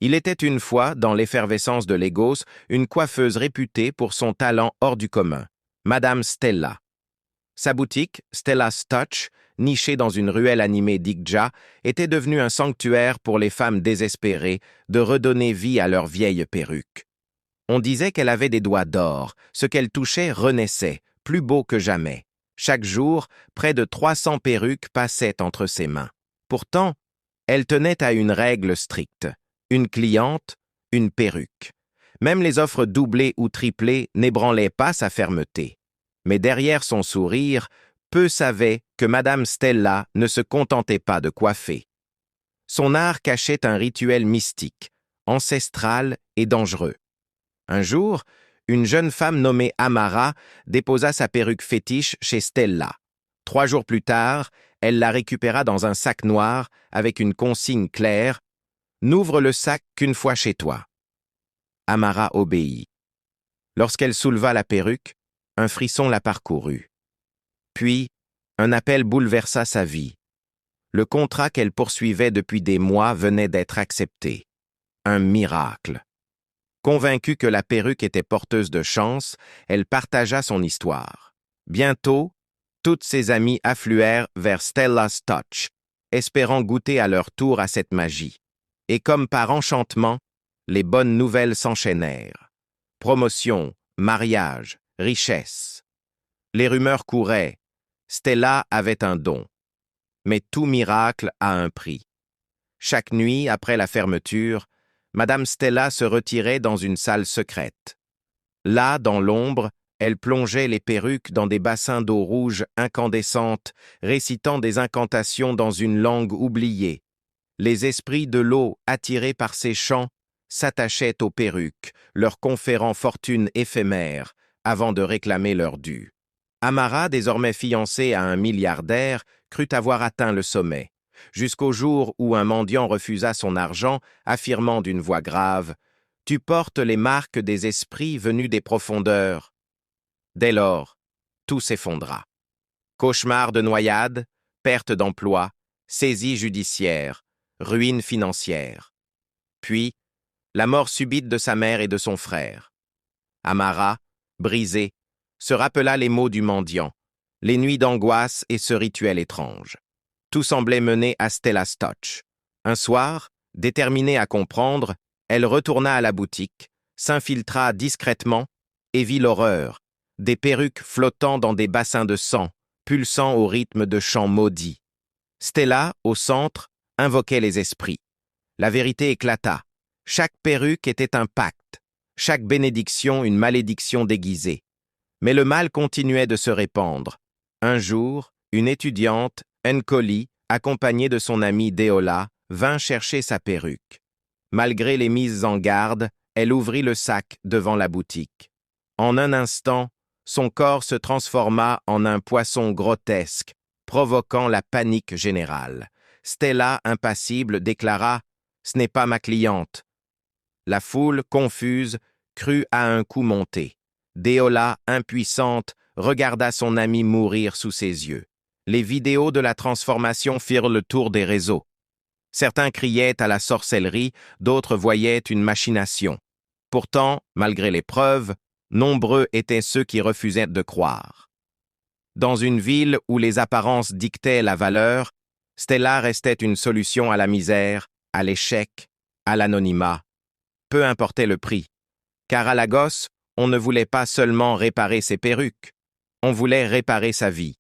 Il était une fois, dans l'effervescence de Lagos, une coiffeuse réputée pour son talent hors du commun, Madame Stella. Sa boutique, Stella's Touch, nichée dans une ruelle animée d'Igja, était devenue un sanctuaire pour les femmes désespérées de redonner vie à leurs vieilles perruques. On disait qu'elle avait des doigts d'or, ce qu'elle touchait renaissait, plus beau que jamais. Chaque jour, près de 300 perruques passaient entre ses mains. Pourtant, elle tenait à une règle stricte. Une cliente, une perruque. Même les offres doublées ou triplées n'ébranlaient pas sa fermeté. Mais derrière son sourire, peu savaient que Madame Stella ne se contentait pas de coiffer. Son art cachait un rituel mystique, ancestral et dangereux. Un jour, une jeune femme nommée Amara déposa sa perruque fétiche chez Stella. 3 jours plus tard, elle la récupéra dans un sac noir avec une consigne claire: « N'ouvre le sac qu'une fois chez toi. » Amara obéit. Lorsqu'elle souleva la perruque, un frisson la parcourut. Puis, un appel bouleversa sa vie. Le contrat qu'elle poursuivait depuis des mois venait d'être accepté. Un miracle. Convaincue que la perruque était porteuse de chance, elle partagea son histoire. Bientôt, toutes ses amies affluèrent vers Stella's Touch, espérant goûter à leur tour à cette magie. Et comme par enchantement, les bonnes nouvelles s'enchaînèrent. Promotion, mariage, richesse. Les rumeurs couraient. Stella avait un don. Mais tout miracle a un prix. Chaque nuit, après la fermeture, Madame Stella se retirait dans une salle secrète. Là, dans l'ombre, elle plongeait les perruques dans des bassins d'eau rouge incandescente, récitant des incantations dans une langue oubliée. Les esprits de l'eau, attirés par ces chants, s'attachaient aux perruques, leur conférant fortune éphémère, avant de réclamer leur dû. Amara, désormais fiancée à un milliardaire, crut avoir atteint le sommet, jusqu'au jour où un mendiant refusa son argent, affirmant d'une voix grave: « Tu portes les marques des esprits venus des profondeurs. » Dès lors, tout s'effondra. Cauchemar de noyade, perte d'emploi, saisie judiciaire, ruine financière. Puis, la mort subite de sa mère et de son frère. Amara, brisée, se rappela les mots du mendiant, les nuits d'angoisse et ce rituel étrange. Tout semblait mener à Stella's Touch. Un soir, déterminée à comprendre, elle retourna à la boutique, s'infiltra discrètement et vit l'horreur, des perruques flottant dans des bassins de sang, pulsant au rythme de chants maudits. Stella, au centre, invoquait les esprits. La vérité éclata. Chaque perruque était un pacte, chaque bénédiction une malédiction déguisée. Mais le mal continuait de se répandre. Un jour, une étudiante, Nkoli, accompagnée de son amie Deola, vint chercher sa perruque. Malgré les mises en garde, elle ouvrit le sac devant la boutique. En un instant, son corps se transforma en un poisson grotesque, provoquant la panique générale. Stella, impassible, déclara: « Ce n'est pas ma cliente. » La foule, confuse, crut à un coup monté. Deola, impuissante, regarda son amie mourir sous ses yeux. Les vidéos de la transformation firent le tour des réseaux. Certains criaient à la sorcellerie, d'autres voyaient une machination. Pourtant, malgré les preuves, nombreux étaient ceux qui refusaient de croire. Dans une ville où les apparences dictaient la valeur, Stella restait une solution à la misère, à l'échec, à l'anonymat. Peu importait le prix, car à Lagos, on ne voulait pas seulement réparer ses perruques, on voulait réparer sa vie.